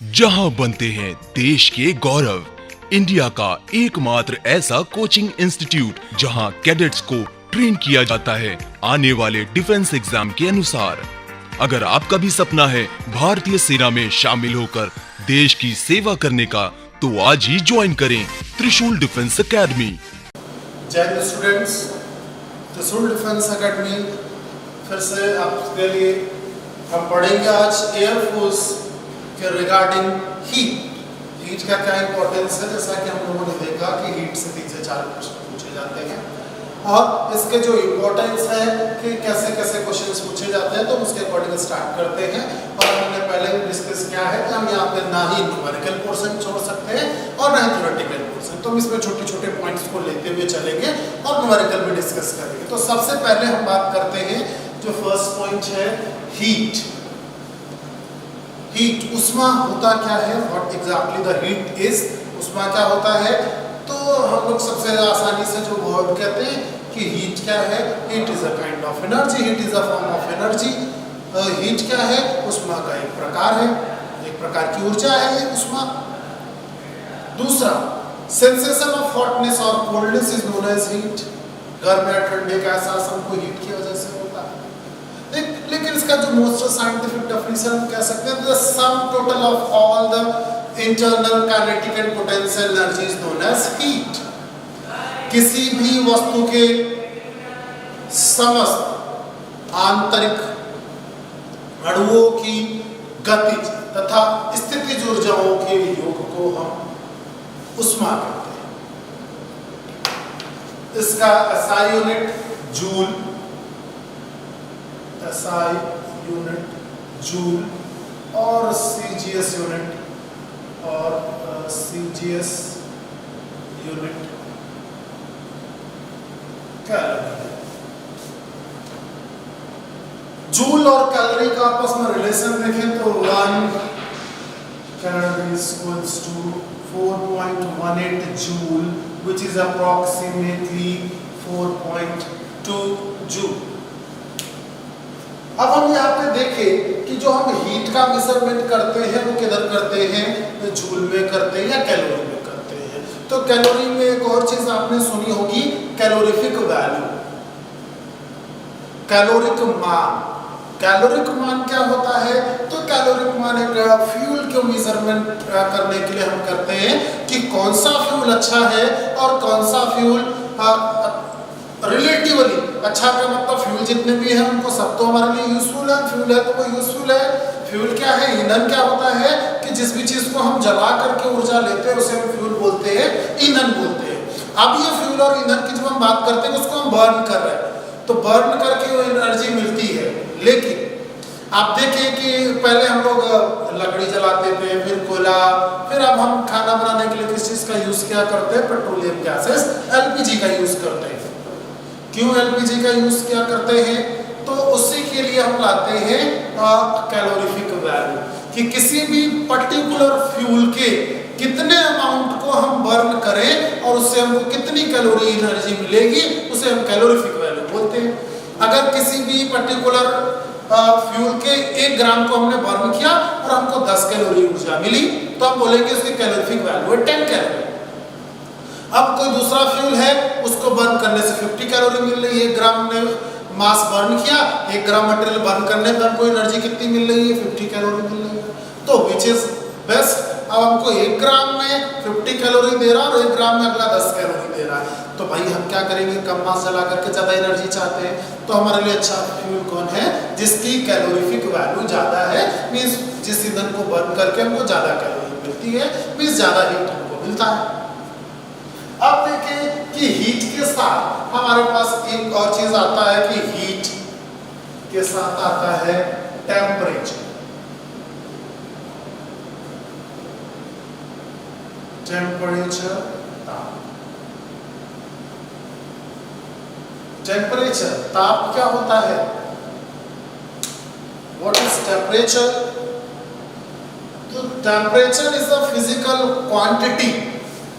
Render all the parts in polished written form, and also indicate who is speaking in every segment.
Speaker 1: जहां बनते हैं देश के गौरव, इंडिया का एकमात्र ऐसा कोचिंग इंस्टीट्यूट जहां कैडेट्स को ट्रेन किया जाता है आने वाले डिफेंस एग्जाम के अनुसार। अगर आपका भी सपना है भारतीय सेना में शामिल होकर देश की सेवा करने का, तो आज ही ज्वाइन करें त्रिशूल डिफेंस एकेडमी।
Speaker 2: जय हिंद स्टूडेंट्स, त्रिशूल डिफेंस एकेडमी फिर से आपके लिए हम पढ़ेंगे आज एयरफोर्स के रिगार्डिंग हीट का क्या इंपॉर्टेंस है। जैसा कि हम लोगों ने देखा कि हीट से 3 से 4 क्वेश्चन पूछे जाते हैं और इसके जो इंपॉर्टेंस है कि कैसे कैसे क्वेश्चंस पूछे जाते हैं, तो उसके अकॉर्डिंग स्टार्ट करते हैं। और हमने पहले डिस्कस किया है कि हम यहाँ पे ना ही न्यूमेरिकल पोर्शन छोड़ सकते हैं और ना ही थ्योरेटिकल पोर्शन, तो हम इसमें छोटे छोटे पॉइंट्स को लेते हुए चलेंगे और न्यूमेरिकल भी डिस्कस करेंगे। तो सबसे पहले हम बात करते हैं, जो फर्स्ट पॉइंट है हीट। उष्मा होता क्या है, what exactly the heat is. उष्मा क्या होता है, तो हम लोग सबसे आसानी से जो वर्ड कहते हैं कि हीट क्या है, heat is a kind of energy, heat is a form of energy. Heat क्या है, उष्मा का एक प्रकार है, एक प्रकार की ऊर्जा है ये उष्मा। दूसरा, सेंसेशन ऑफ हॉटनेस और coldness is known as heat. गर्म या ठंडे का एहसास हमको हीट की वजह से होता है। लेकिन इसका जो मोस्ट साइंटिफिक डेफिनेशन हम कह सकते हैं, the sum total of all the internal kinetic and potential energy is known as heat. किसी भी वस्तु के समस्त आंतरिक अणुओं की गतिज तथा स्थितिज ऊर्जाओं के योग को हम उष्मा कहते हैं। इसका SI unit joule, SI unit joule और CGS यूनिट और CGS यूनिट कैलोरी। जूल और कैलोरी का आपस में रिलेशन देखें तो 1 calorie equals to 4.18 joule, which is approximately 4.2 joule. अब हम यहाँ पे देखें कि जो हम हीट का मेजरमेंट करते हैं वो किधर करते हैं, जूल में करते हैं या कैलोरी में करते हैं। तो कैलोरी में एक और चीज आपने सुनी होगी, कैलोरीफिक वैल्यू, कैलोरिक मान। कैलोरिक मान क्या होता है, तो कैलोरिक मान एक फ्यूल को मेजरमेंट करने के लिए हम करते हैं कि कौन सा फ्यूल अच्छा है और कौन सा फ्यूल रिलेटिवली अच्छा का मतलब फ्यूल जितने भी हैं उनको सब तो हमारे लिए यूजफुल है। फ्यूल है तो वो यूजफुल है। फ्यूल क्या है, ईंधन क्या होता है कि जिस भी चीज को हम जला करके ऊर्जा लेते हैं उसे हम फ्यूल बोलते हैं, ईंधन बोलते हैं। अब ये फ्यूल और ईंधन की जब हम बात करते हैं उसको हम बर्न कर रहे हैं, तो बर्न करके वो एनर्जी मिलती है। लेकिन आप देखें कि पहले हम लोग लकड़ी जलाते थे, फिर कोयला, फिर अब हम खाना बनाने के लिए किस चीज का यूज क्या करते हैं, पेट्रोलियम गैसेस LPG का यूज करते हैं। क्यों LPG का यूज क्या करते हैं, तो उसी के लिए हम लाते हैं कैलोरीफिक वैल्यू कि किसी भी पर्टिकुलर फ्यूल के कितने अमाउंट को हम बर्न करें और उससे हमको कितनी कैलोरी एनर्जी मिलेगी, उसे हम कैलोरीफिक वैल्यू बोलते हैं। अगर किसी भी पर्टिकुलर फ्यूल के 1 ग्राम को हमने बर्न किया और हमको 10 कैलोरी ऊर्जा मिली, तो हम बोलेंगे उसकी कैलोरीफिक वैल्यू है 10 कैलोरी। अब कोई दूसरा फ्यूल है, उसको बर्न करने से 50 कैलोरी मिल रही है। 1 ग्राम ने मास बर्न किया, 1 ग्राम मटेरियल बर्न करने पर हमको एनर्जी कितनी मिल रही है, 50 कैलोरी मिल रही है। तो विच इज बेस्ट। अब हमको 1 ग्राम में 50 कैलोरी दे रहा है और 1 ग्राम में अगला 10 कैलोरी दे रहा है, तो भाई हम क्या करेंगे, कम मास जला करके ज्यादा एनर्जी चाहते हैं। तो हमारे लिए अच्छा फ्यूल कौन है, जिसकी कैलोरीफिक वैल्यू ज्यादा है, मींस जिस ईंधन को बर्न करके हमको ज्यादा कैलोरी मिलती है, मींस ज्यादा हीट हमको मिलता है। अब देखें कि हीट के साथ हमारे पास एक और चीज आता है कि हीट के साथ आता है टेम्परेचर। टेम्परेचर, टेम्परेचर ताप क्या होता है, व्हाट इज टेम्परेचर। तो temperature is a physical quantity.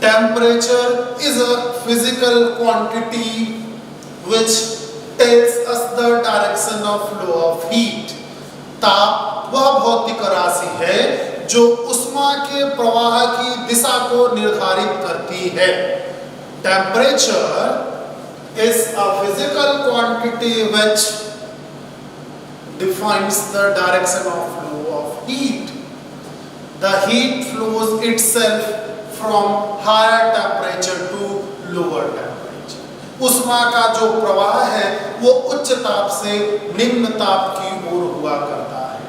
Speaker 2: Temperature is a physical quantity which tells us the direction of flow of heat. ताप वह भौतिक राशि है जो उष्मा ऊष्मा के प्रवाह की दिशा को निर्धारित करती है। Temperature is a physical quantity which defines the direction of flow of heat. The heat flows itself from higher temperature to lower temperature. ऊष्मा का जो प्रवाह है वो उच्च ताप से निम्न ताप की ओर हुआ करता है।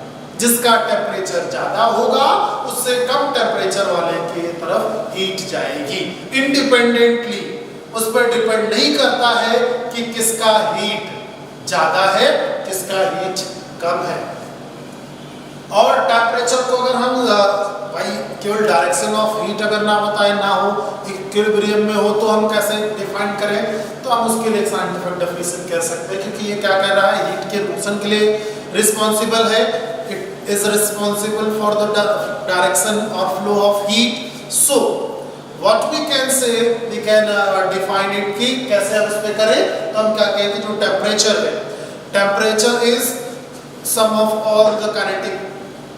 Speaker 2: जिसका टेम्परेचर ज्यादा होगा उससे कम टेम्परेचर वाले की तरफ हीट जाएगी। इंडिपेंडेंटली उस पर डिपेंड नहीं करता है कि किसका हीट ज्यादा है किसका हीट कम है। और टेम्परेचर को अगर हम भाई केवल डायरेक्शन ऑफ हीट अगर ना बताए ना हो, इक्विलिब्रियम में हो, तो हम कैसे डिफाइन करें? तो हम उसके लिए साइंटिफिक डेफिनेशन कह सकते हैं, क्योंकि ये क्या कह रहा है, हीट के मोशन के लिए रिस्पॉन्सिबल है। It is responsible for the direction और flow of heat. So what we can say, we can define it कि कैसे हम इस पे करें, तो हम क्या कहें कि जो टेम्परेचर है, temperature is sum of all the kinetic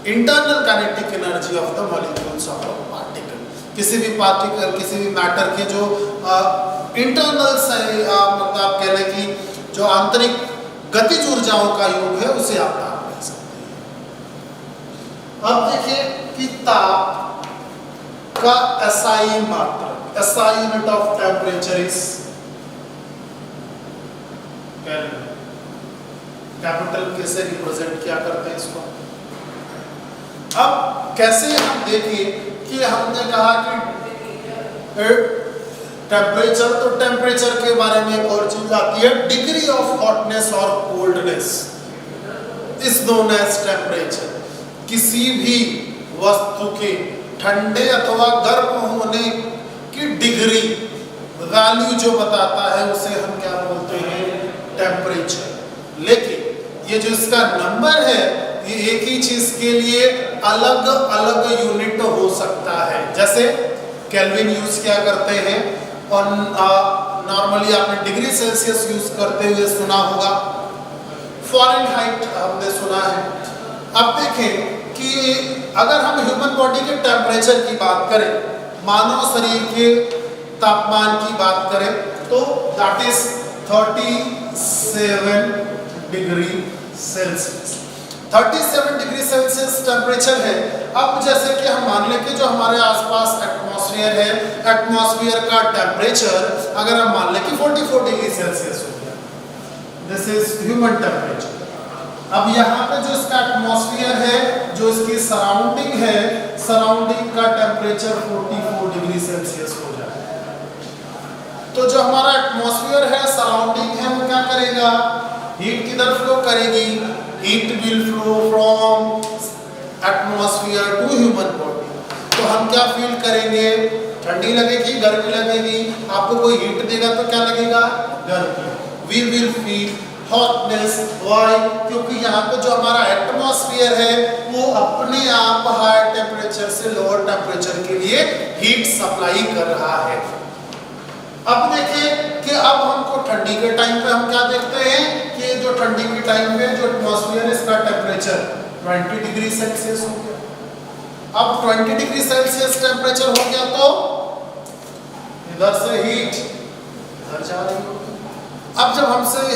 Speaker 2: internal kinetic energy of the molecules of a particle. किसी भी पार्टिकल किसी भी मैटर के जो इंटरनल मतलब आप कह लें कि जो आंतरिक गतिज ऊर्जाओं का योग है उसे आप ताप कह सकते हैं। अब देखिए कि ताप का SI मात्रा, SI unit of temperature is kelvin. Capital कैसे रिप्रेजेंट किया करते हैं इसको? अब कैसे हम देखें कि हमने कहा कि टेम्परेचर, तो टेम्परेचर के बारे में एक और चीज आती है, डिग्री ऑफ हॉटनेस और coldness is known as temperature. किसी भी वस्तु के ठंडे अथवा गर्म होने की डिग्री वैल्यू जो बताता है उसे हम क्या बोलते हैं? टेम्परेचर। लेकिन ये जो इसका नंबर है ये एक ही चीज के लिए अलग अलग यूनिट हो सकता है। जैसे केल्विन यूज क्या करते हैं, और नॉर्मली आपने डिग्री सेल्सियस यूज करते हुए सुना होगा, फ़ारेनहाइट हमने सुना है। अब देखें कि अगर हम ह्यूमन बॉडी के टेम्परेचर की बात करें, मानव शरीर के तापमान की बात करें, तो that is 37 degree Celsius. 37 degree Celsius temperature है। अब जैसे कि हम मान लें कि जो हमारे आसपास एटमॉस्फेयर है, एटमॉस्फेयर का टेम्परेचर अगर हम मान लें कि 44 डिग्री सेल्सियस हो गया, दिस इज ह्यूमन टेम्परेचर। अब यहाँ पे जो इसका एटमॉस्फेयर है, जो इसकी सराउंडिंग है, सराउंडिंग का टेम्परेचर 44 डिग्री सेल्सियस हो जाए। तो जो हमारा एटमॉस्फेयर है, सराउंडिंग है, वो क्या करेगा? हीट किधर फ्लो करेगी? Heat will flow from atmosphere to human body. तो हम क्या फील करेंगे? ठंडी लगेगी, गर्मी लगेगी। आपको कोई हीट देगा तो क्या लगेगा? गर्मी। We will feel hotness. Why? क्योंकि यहाँ पे जो हमारा एटमॉस्फेयर है वो अपने आप हायर टेम्परेचर से लोअर टेम्परेचर के लिए हीट सप्लाई कर रहा है। अब देखिए कि अब हमको ठंडी के टाइम पे हम क्या देखते हैं कि जो ठंडी के टाइम पे जो एटमॉस्फेयर इसका टेम्परेचर 20 डिग्री सेल्सियस हो गया। अब 20 डिग्री सेल्सियस टेम्परेचर हो गया तो इधर से हीट इधर जा रही होगी। अब जब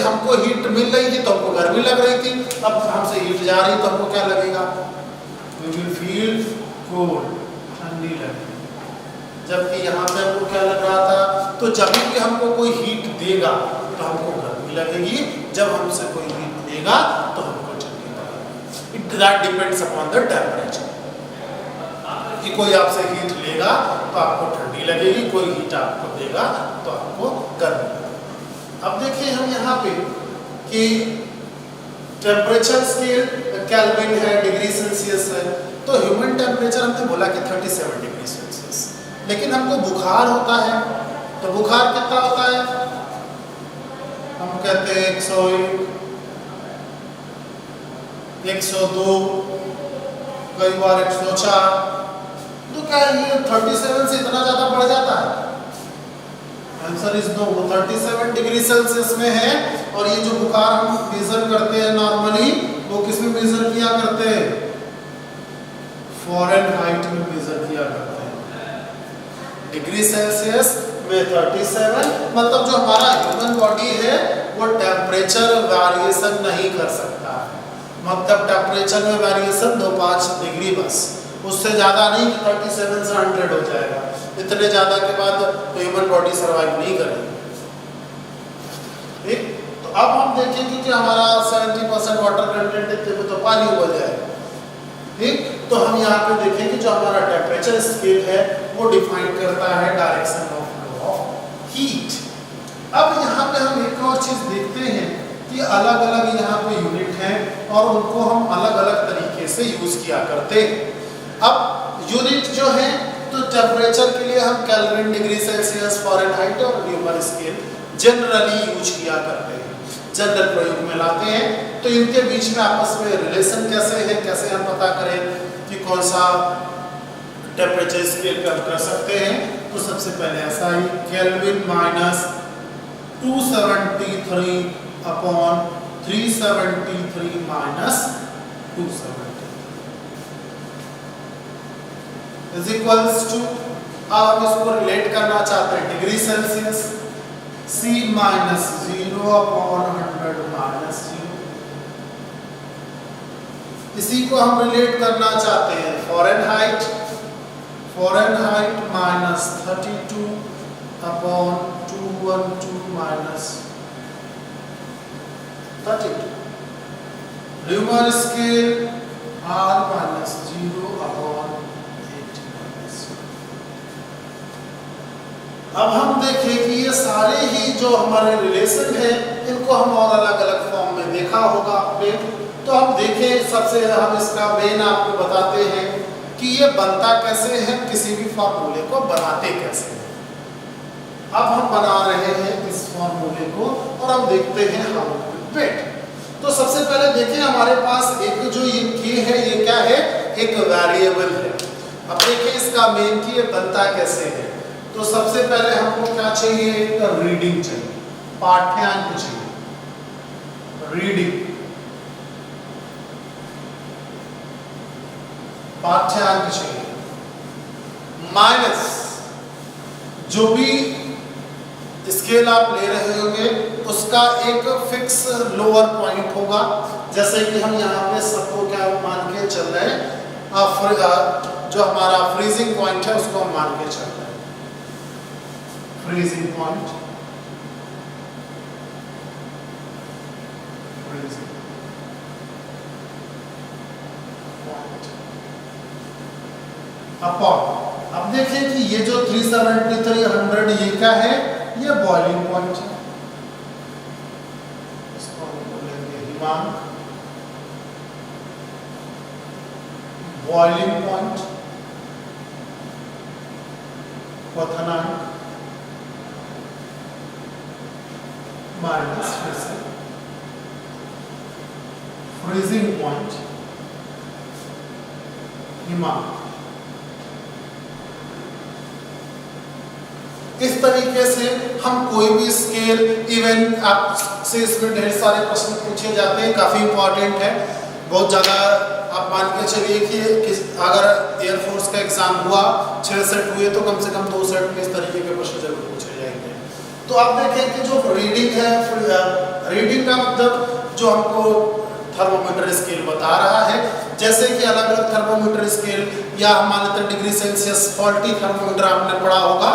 Speaker 2: हमको हीट मिल रही थी तो हमको गर्मी लग रही थी, अब हमसे हीट जा रही तो हमको क्या लगेगा? We will feel cold, ठंडी लगेगी। जबकि यहाँ पे हमको क्या लग रहा था? तो जब भी हमको कोई हीट देगा तो हमको गर्मी लगेगी, जब हमसे कोई हीट देगा तो हमको ठंडी लगेगी। It that depends upon the temperature. कि कोई आपसे हीट लेगा तो आपको ठंडी लगेगी, कोई हीट आपको देगा तो आपको गर्मी लगेगी। अब देखिए हम यहाँ पे कि टेम्परेचर स्केल केल्विन है, डिग्री सेल्सियस है, तो ह्यूमन टेम्परेचर हमने बोला कि 37 डिग्री सेल्सियस। लेकिन हमको बुखार होता है, तो बुखार कितना होता है? हम कहते हैं 101, 102, कई बार 104। तो क्या ये 37 से इतना ज्यादा बढ़ जाता है? Answer is no. 37 degree Celsius में है। और ये जो बुखार हम मेजर करते हैं नॉर्मली, वो किस में मेजर किया करते हैं? फ़ारेनहाइट में मेजर किया करते हैं। डिग्री सेल्सियस में 37, मतलब जो हमारा ह्यूमन बॉडी है वो टेम्परेचर वेरिएशन नहीं कर सकता है, मतलब टेम्परेचर में वेरिएशन 2-5 डिग्री बस, उससे ज़्यादा नहीं कि 37 से 100 हो जाएगा, इतने ज़्यादा के बाद ह्यूमन बॉडी सर्वाइव नहीं करेगी। ठीक, तो अब हम देखेंगे कि हमारा 70% वाटर कंटेंट इतने में तो पानी हो जाएगा। ठीक, तो हम यहाँ पे देखेंगे जो हमारा टेम्परेचर स्केल है वो डिफाइन करता है direction of flow of heat. अब यहाँ पे हम एक और चीज़ देखते हैं कि अलग अलग यहाँ पे यूनिट हैं और उनको हम अलग अलग तरीके से यूज़ किया करते हैं। अब यूनिट जो है तो टेम्परेचर के लिए हम केल्विन, डिग्री सेल्सियस, फ़ारेनहाइट और न्यूमन स्केल जनरली यूज किया करते हैं, जनरल प्रयोग में लाते हैं। तो इनके बीच में आपस में रिलेशन कैसे है, कैसे हम पता करें कि कौन सा टेम्परेचर स्केल कर सकते हैं। तो सबसे पहले ऐसा ही Kelvin minus 273 upon 373 minus 270 is equals to, अब हम इसको रिलेट करना चाहते हैं degree Celsius C minus 0 upon 100 minus 0, इसी को हम रिलेट करना चाहते हैं Fahrenheit, Fahrenheit minus 32 upon 212 minus 32, Newman scale R minus 0 upon 8 minus. अब हम देखें कि ये सारे ही जो हमारे रिलेशन है इनको हम और अलग अलग फॉर्म में देखा होगा आपने। तो हम देखें, सबसे हम इसका मेन आपको बताते हैं कि ये बनता कैसे है, किसी भी फार्मूले को बनाते कैसे हैं। अब हम बना रहे हैं इस फार्मूले को और हम देखते हैं हाउ टू वेट। तो सबसे पहले देखें हमारे पास एक जो ये k है ये क्या है, एक वेरिएबल है। अब देखें इसका मेन कि ये बनता कैसे है। तो सबसे पहले हमको क्या चाहिए, एक रीडिंग चाहिए, पाठ्यांक चाहिए, रीडिंग, पाठ्यांक चाहिए, माइनस जो भी स्केल आप ले रहे होंगे उसका एक फिक्स लोअर पॉइंट होगा। जैसे कि हम यहाँ पे सबको क्या मान के चल रहे हैं, जो हमारा फ्रीजिंग पॉइंट है उसको हम मान के चल रहे हैं, freezing point, freezing point upon. अब देखें कि ये जो 373 100 ये क्या है, ये बॉइलिंग पॉइंट है, इसको हम बोलेंगे हिमांक, बॉइलिंग पॉइंट, क्वथनांक माइनस फ्रीजिंग पॉइंट, हिमांक। इस तरीके से हम कोई भी स्केल, इवन आपसे इसमें ढेर सारे प्रश्न पूछे जाते हैं, काफ़ी इंपॉर्टेंट है, बहुत ज़्यादा। आप मान के चलिए कि अगर एयरफोर्स का एग्जाम हुआ 6 सेट हुए तो कम से कम 2 सेट में इस तरीके के प्रश्न जरूर पूछे जाएंगे। तो आप देखें कि जो रीडिंग है, रीडिंग का मतलब जो हमको थर्मोमीटर स्केल बता रहा है, जैसे कि अलग अलग थर्मोमीटर स्केल, या हम मान लेते हैं डिग्री सेल्सियस, फॉल्टी थर्मोमीटर आपने पढ़ा होगा,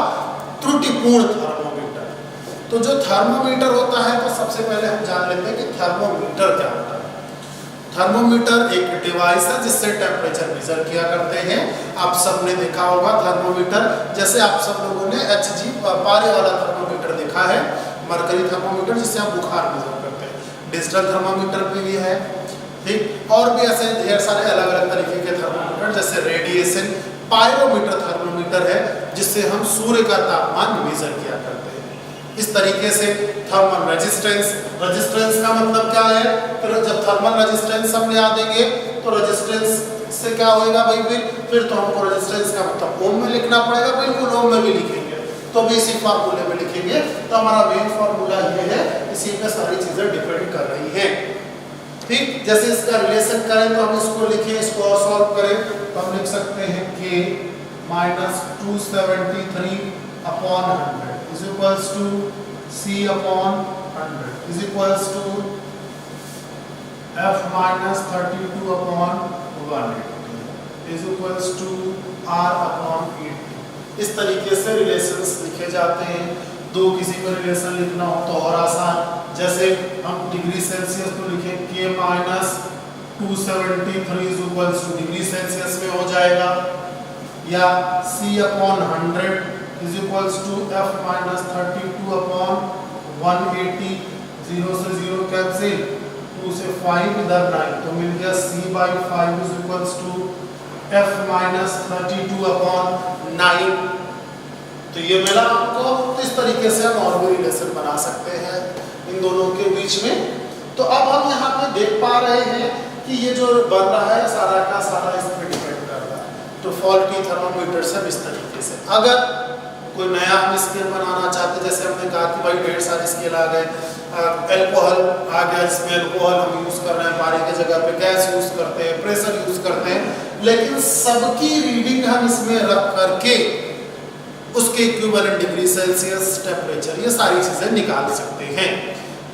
Speaker 2: त्रुटिपूर्ण थर्मोमीटर। तो जो थर्मोमीटर होता है तो सबसे पहले हम जान लेते हैं कि थर्मोमीटर क्या होता है। थर्मोमीटर एक डिवाइस है जिससे टेम्परेचर मेजर किया करते हैं। आप सबने देखा होगा थर्मोमीटर, जैसे आप सब लोगों ने HG पारे वाला थर्मोमीटर देखा है, मरकरी थर्मोमीटर जिससे आप बुखार मेजर करते हैं, डिजिटल थर्मोमीटर भी है, ठीक। और भी ऐसे ढेर सारे अलग अलग तरीके के थर्मोमीटर, जैसे रेडिएशन पायरोमीटर थर्मोमीटर है जिससे हम सूर्य का तापमान मेजर किया करते हैं। इस तरीके से थर्मल रेजिस्टेंस, रेजिस्टेंस का मतलब क्या है, तो जब थर्मल रेजिस्टेंस हम याद देंगे तो रेजिस्टेंस से क्या होएगा भाई, फिर तो हमको रेजिस्टेंस का मतलब ओम में लिखना पड़ेगा, बिल्कुल ओम में भी लिखेंगे तो भी इसी फार्मूले में लिखेंगे। तो हमारा मेन फार्मूला ये है, इसी पे सारी चीजें डिपेंड कर रही हैं। ठीक, जैसे इसका रिलेशन करें तो हम इसको लिखें, इसको और सॉल्व करें तो हम लिख सकते हैं k minus 273 upon 100 is equals to c upon 100 is equals to f minus 32 upon 180 is equals to r upon 80। इस तरीके से रिलेशंस लिखे जाते हैं। दो किसी को रिलेशन लिखना हो तो और आसान, जैसे हम डिग्री सेल्सियस तो लिखें k minus 273 is equals to degree Celsius में हो जाएगा, या c upon 100 is equals to f minus 32 upon 180, 0 से 0 कैंसिल, 2 से 5 इधर 9 तो मिल गया c by 5 is equals to f minus 32 upon 9। तो ये मिला आपको। तो इस तरीके से हम और भी रिलेशन बना सकते हैं इन दोनों के बीच में। तो अब हम यहाँ पे देख पा रहे हैं कि ये जो बन रहा है सारा का सारा इस पर डिपेंड कर रहा है। तो फॉल्टी थर्मामीटर से इस तरीके से अगर कोई नया हम स्केल बनाना चाहते, जैसे हमने कहा कि भाई ढेर सारे स्केल आ गए, एल्कोहल आ गया, इसमें एल्कोहल हम यूज कर रहे हैं, पानी की जगह पे गैस यूज करते हैं, प्रेशर यूज करते हैं, लेकिन सबकी रीडिंग हम इसमें रख करके उसके इक्विवेलेंट डिग्री सेल्सियस, टेम्परेचर, ये सारी चीजें निकाल सकते हैं।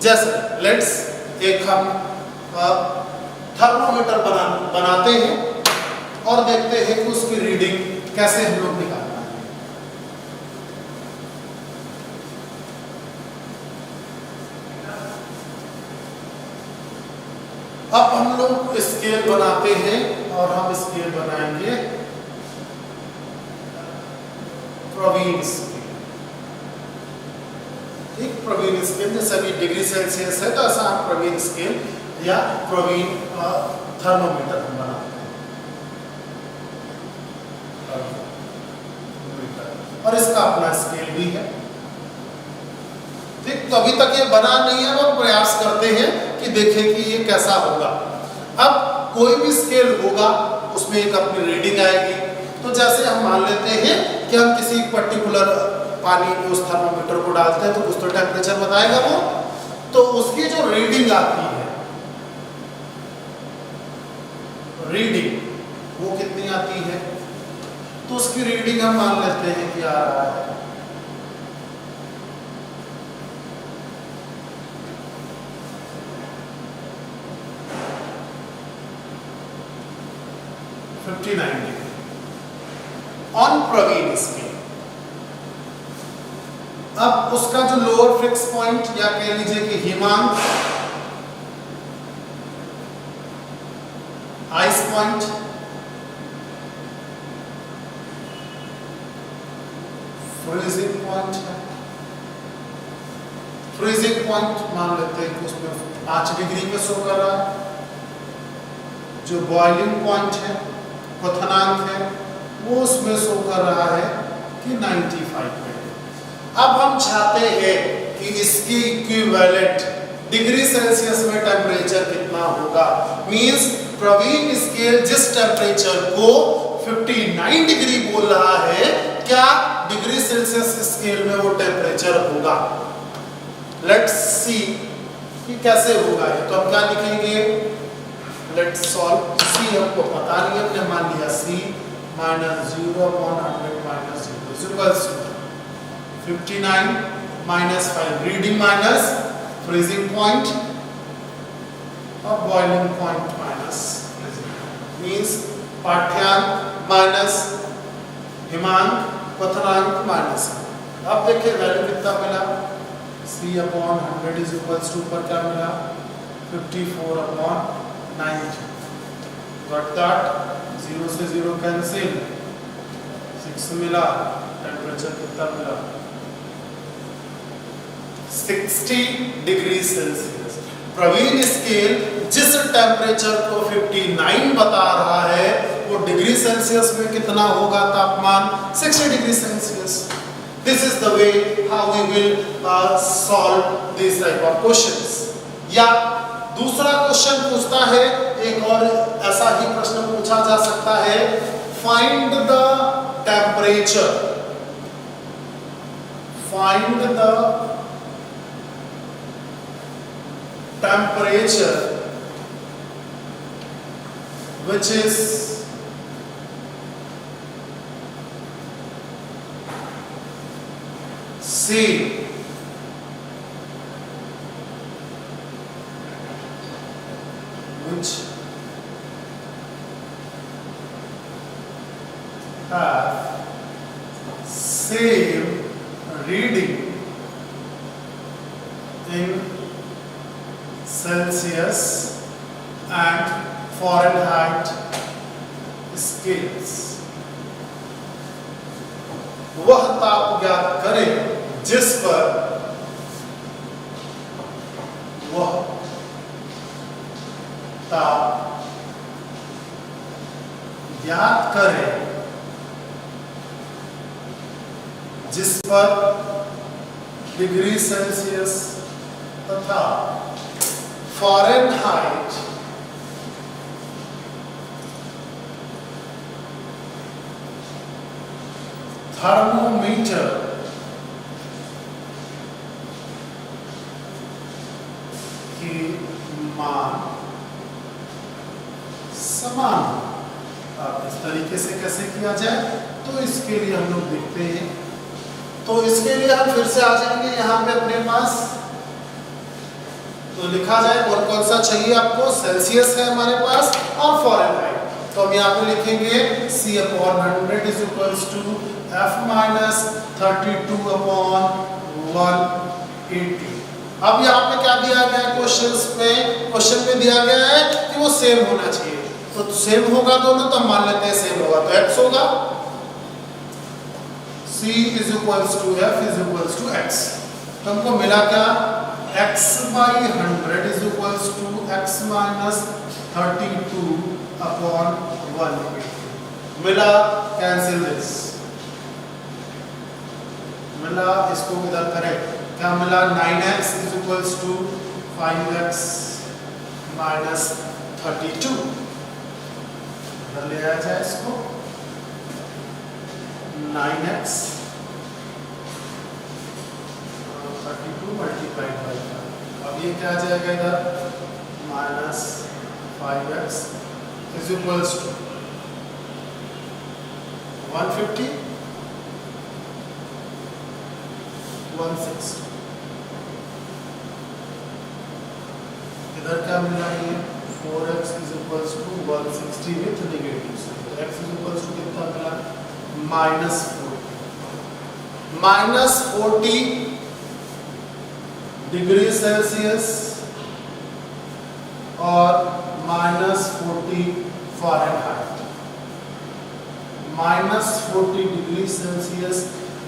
Speaker 2: जैसे लेट्स एक हम थर्मोमीटर बनाते हैं और देखते हैं कि उसकी रीडिंग कैसे हम लोग निकालना है। अब हम लोग स्केल बनाते हैं और हम स्केल बनाएंगे प्रवीण स्केल। ठीक, प्रवीण स्केल जैसे अभी डिग्री सेल्सियस है तो ऐसा हम प्रवीण स्केल या प्रवीण थर्मोमीटर हम बनाते हैं और इसका अपना स्केल भी है। ठीक, तो अभी तक ये बना नहीं है, हम प्रयास करते हैं कि देखें कि ये कैसा होगा। अब कोई भी स्केल होगा उसमें एक अपनी रीडिंग आएगी। तो जैसे हम मान लेते हैं कि हम किसी पर्टिकुलर पानी में उस थर्मोमीटर को डालते हैं तो कुछ तो टेम्परेचर बताएगा वो, तो उसकी जो रीडिंग आती है, रीडिंग वो कितनी आती है, तो उसकी रीडिंग हम मान लेते हैं कि आ रहा है 59 डिग्री ऑन प्रवीण स्केल। अब उसका जो लोअर फिक्स पॉइंट या कह लीजिए कि हिमांक, आइस पॉइंट, फ्रीजिंग पॉइंट है। फ्रीजिंग पॉइंट मान लेते हैं कि उसमें 5 डिग्री पे शो कर रहा है। जो बॉइलिंग पॉइंट है, क्वथनांक है, वो उसमें शो कर रहा है कि 95 पे। अब हम चाहते हैं कि इसकी इक्विवेलेंट डिग्री सेल्सियस में टेम्परेचर कितना होगा। मींस प्रवीण स्केल जिस टेम्परेचर को 59 डिग्री बोल रहा है, क्या डिग्री सेल्सियस स्केल में वो टेम्परेचर होगा। लेट्स सी कि कैसे होगा ये। तो हम क्या लिखेंगे, लेट्स सॉल्व। सी हमको पता नहीं, हमने मान लिया C minus 0/100 minus 0 is equals to 59 minus 5 reading minus freezing point और बॉइलिंग पॉइंट माइनस मींस पाठ्यांक माइनस हिमांक, क्वथनांक माइनस। अब देखिए वैल्यू कितना मिला, C/100 इज इक्वल्स टू पर क्या मिला 54/90। गॉट दैट, 0 से 0 कैंसिल, 6 मिला। टेम्परेचर कितना मिला 60 डिग्री सेल्सियस। प्रवीण स्केल जिस टेम्परेचर को 59 बता रहा है वो डिग्री सेल्सियस में कितना होगा तापमान, 60 degree Celsius. This is the way how we will solve this type of questions. या दूसरा क्वेश्चन पूछता है, एक और ऐसा ही प्रश्न पूछा जा सकता है, find the temperature, find the temperature which is same which have same reading in Celsius and Fahrenheit scales. वह ताप ज्ञात करें जिस पर वह ताप ज्ञात करें जिस पर डिग्री सेल्सियस तथा फ़ारेनहाइट थर्मोमीटर की मान समान। अब इस तरीके से कैसे किया जाए, तो इसके लिए हम लोग देखते हैं। तो इसके लिए हम फिर से आ जाएंगे यहाँ पे अपने पास। तो लिखा जाए कौन कौन सा चाहिए आपको, सेल्सियस है हमारे पास और फ़ारेनहाइट। तो हम यहाँ पे लिखेंगे C/100 is equals to F-32/180। अब यहाँ पे क्या दिया गया है क्वेश्चन में दिया गया है कि वो सेम होना चाहिए। तो सेम होगा दोनों, तो हम मान लेते हैं सेम होगा, तो x होगा। C is equals to F is equals to x। तो हमको मिला क्या, x/100 is equals to x minus 32/180 मिला। कैंसिल दिस, मिला, इसको इधर करें, क्या मिला, 9x is equals to 5x minus 32। इधर ले आया जाए इसको, 9x 32 मल्टीप्लाइड बाई 5। अब ये क्या आ जाएगा इधर, minus 5x is equals to 150 160। इधर क्या मिल रहा है, 4x is equals to 160 with negative. x is equals to कितना मिला, -40 डिग्री सेल्सियस और -40 Fahrenheit. -40 degree Celsius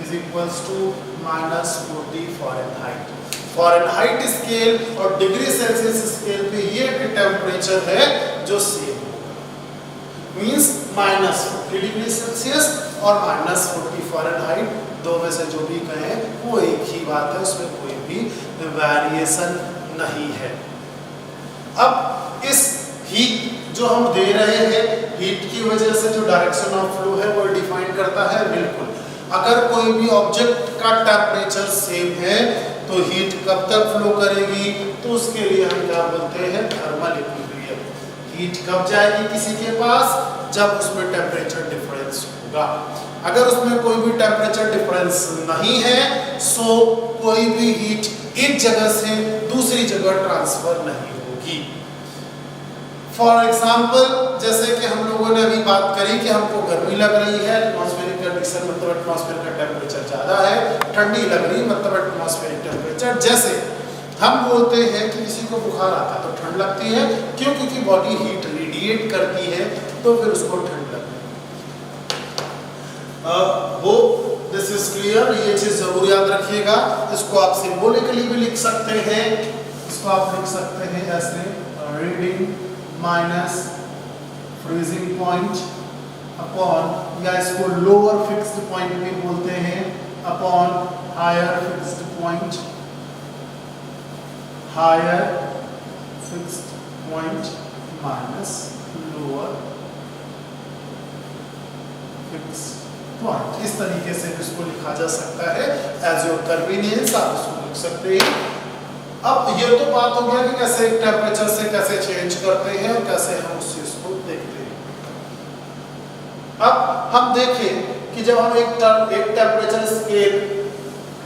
Speaker 2: is equals to -40 Fahrenheit. Fahrenheit scale और डिग्री सेल्सियस स्केल पे ये टेम्परेचर है जो सेम होगा, मींस -40 डिग्री सेल्सियस और -40 फ़ारेनहाइट, दो में से जो भी कहें वो एक ही बात है, उसमें कोई भी वेरिएशन नहीं है। अब इस हीट जो हम दे रहे हैं, हीट की वजह से जो डायरेक्शन ऑफ फ्लो है वो डिफाइन करता है। बिल्कुल, अगर कोई भी ऑब्जेक्ट का टेम्परेचर सेम है तो हीट कब तक फ्लो करेगी, तो उसके लिए हम क्या बोलते हैं, थर्मल इक्विलिब्रियम। हीट कब जाएगी किसी के पास, जब उसमें टेम्परेचर डिफरेंस होगा। अगर उसमें कोई भी टेम्परेचर डिफरेंस नहीं है, सो कोई भी हीट एक जगह से दूसरी जगह ट्रांसफर नहीं होगी। फॉर एग्जाम्पल, जैसे कि हम लोगों ने अभी बात करी कि हमको गर्मी लग रही है, एटमॉस्फेरिक कंडीशन मतलब एटमॉस्फेयर का टेम्परेचर ज़्यादा है, ठंडी लग रही मतलब एटमॉस्फेरिक टेम्परेचर। जैसे हम बोलते हैं कि किसी को बुखार आता है तो ठंड लगती है, क्यों, क्योंकि बॉडी हीट रेडिएट करती है, तो फिर उसको ठंड लगती है। वो दिस इज क्लियर, ये चीज़ जरूर याद रखिएगा। इसको आप सिंबॉलिकली भी लिख सकते हैं, इसको आप लिख सकते हैं ऐसे, reading minus freezing point upon, या इसको लोअर फिक्स्ड पॉइंट भी बोलते हैं, upon higher fixed point, higher fixed point minus lower fixed point. इस तरीके से इसको लिखा जा सकता है, एज योर कन्वीनियंस आप इसको लिख सकते हैं। अब ये तो बात हो गया कि कैसे टेम्परेचर से कैसे चेंज करते हैं और कैसे हम उस चीज को देखते हैं। हम देखें कि जब हम एक टेम्परेचर स्केल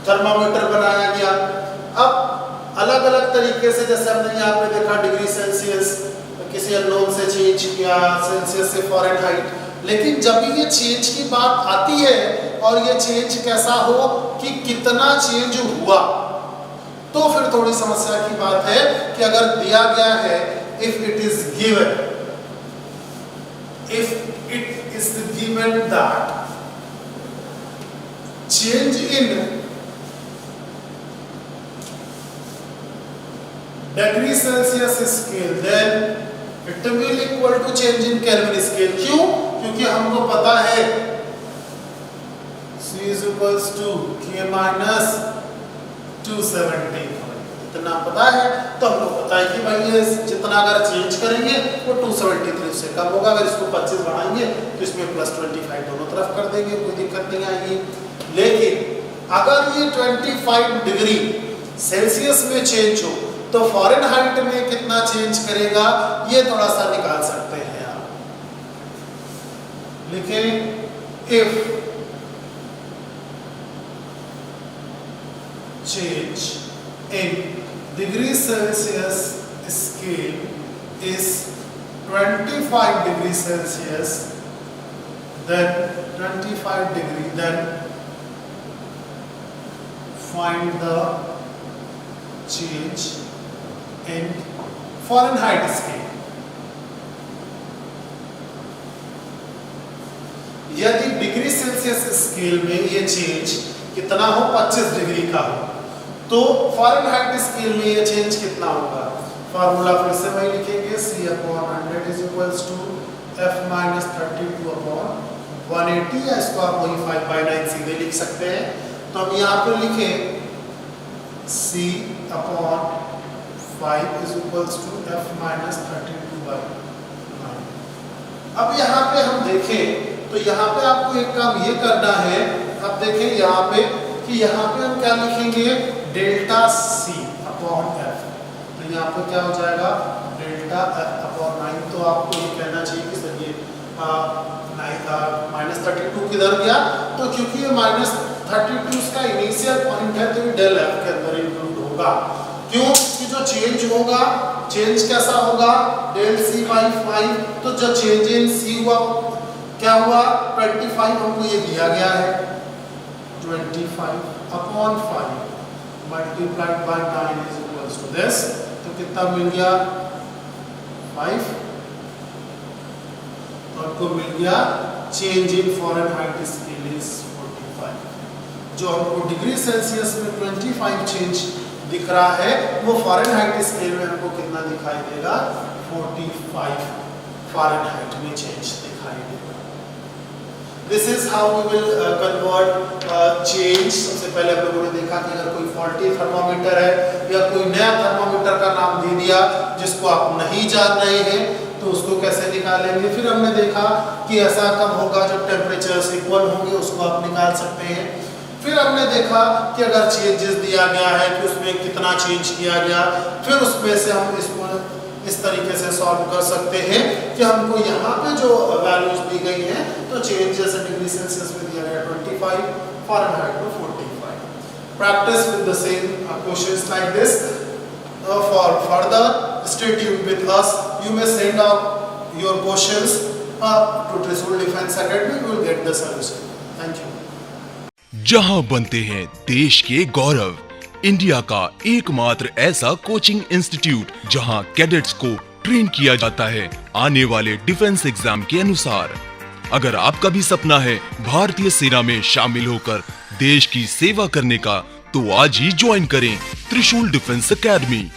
Speaker 2: थर्मामीटर बनाया गया, अब अलग अलग तरीके से, जैसे हमने यहाँ पे देखा डिग्री सेल्सियस किसी अननोन से चेंज किया, सेल्सियस से फ़ारेनहाइट, लेकिन जब भी ये चेंज की बात आती है और ये चेंज कैसा हो कि कितना चेंज हुआ, तो फिर थोड़ी समस्या की बात है कि अगर दिया गया है if it is given that change in degree Celsius scale then it will equal to change in Kelvin scale. क्यों? क्योंकि हमको पता है C is equals to K minus 270, इतना पता है, तो हमको पता है कि भाई ये जितना अगर चेंज करेंगे वो 273 से कम होगा। अगर इसको 25 बढ़ाएंगे तो इसमें प्लस 25 दोनों तरफ कर देंगे, कोई दिक्कत नहीं आएगी। लेकिन अगर ये 25 डिग्री सेल्सियस में चेंज हो तो फ़ारेनहाइट में कितना चेंज करेगा, ये थोड़ा सा निकाल सकते हैं आप। लिखें if change in degree Celsius scale is 25 degree Celsius, then 25 degree, then find the change in Fahrenheit scale। यदि डिग्री सेल्सियस स्केल में ये चेंज कितना हो, 25 डिग्री का हो, तो फ़ारेनहाइट स्केल में ये चेंज कितना होगा। फार्मूला फिर से वही लिखेंगे, C/100 is equals to F minus 32/180, या इसको आप वही 5/9 सीधे लिख सकते हैं। तो हम यहाँ पे लिखें C/5 is equals to F minus 32/9। अब यहाँ पे हम देखें तो यहाँ पे आपको एक काम ये करना है, अब देखें यहाँ पे कि यहाँ पे हम क्या लिखेंगे, डेल्टा C/F। तो यहाँ पे क्या हो जाएगा, डेल्टा F/9। तो आपको ये कहना चाहिए कि सर ये माइनस 32 किधर गया, तो क्योंकि ये माइनस 32 इसका इनिशियल पॉइंट है तो ये डेल F के अंदर इंक्लूड होगा। क्यों? कि जो चेंज होगा, चेंज कैसा होगा, डेल C/5। तो जो चेंज इन C हुआ क्या हुआ, 25 हमको ये दिया गया है, 25/5 multiplied by 9 is equals to this. तो कितना मिल गया, 5। तो आपको मिल गया change in Fahrenheit scale is 45। जो हमको डिग्री सेल्सियस में 25 चेंज दिख रहा है, वो फ़ारेनहाइट स्केल में हमको कितना दिखाई देगा, 45 फ़ारेनहाइट में चेंज दिखाई देगा। This is how we will convert change। सबसे पहले हम लोगों ने देखा कि अगर कोई फॉल्टी थर्मामीटर है या कोई नया थर्मामीटर का नाम दे दिया जिसको आप नहीं जान रहे हैं, तो उसको कैसे निकालेंगे। फिर हमने देखा कि ऐसा कब होगा जब टेम्परेचर्स इक्वल होंगे, उसको आप निकाल सकते हैं। फिर हमने देखा कि अगर चेंजेस दिया गया है कि उसमें कितना चेंज किया गया, फिर उसमें से हम इसको इस तरीके से सॉल्व कर सकते हैं कि हमको यहाँ पे जो वैल्यूज दी गई हैं, तो चेंज जैसे डिग्री सेल्सियस में दिया गया 25, फ़ारेनहाइट में 45। Practice with the same questions like this. For further stay tuned with us. You may send out your questions to Trishul Defence Academy, we will get the solution. Thank you.
Speaker 1: जहां बनते हैं देश के गौरव, India का एकमात्र ऐसा coaching institute जहां cadets को ट्रेन किया जाता है आने वाले डिफेंस एग्जाम के अनुसार। अगर आपका भी सपना है भारतीय सेना में शामिल होकर देश की सेवा करने का, तो आज ही ज्वाइन करें त्रिशूल डिफेंस एकेडमी।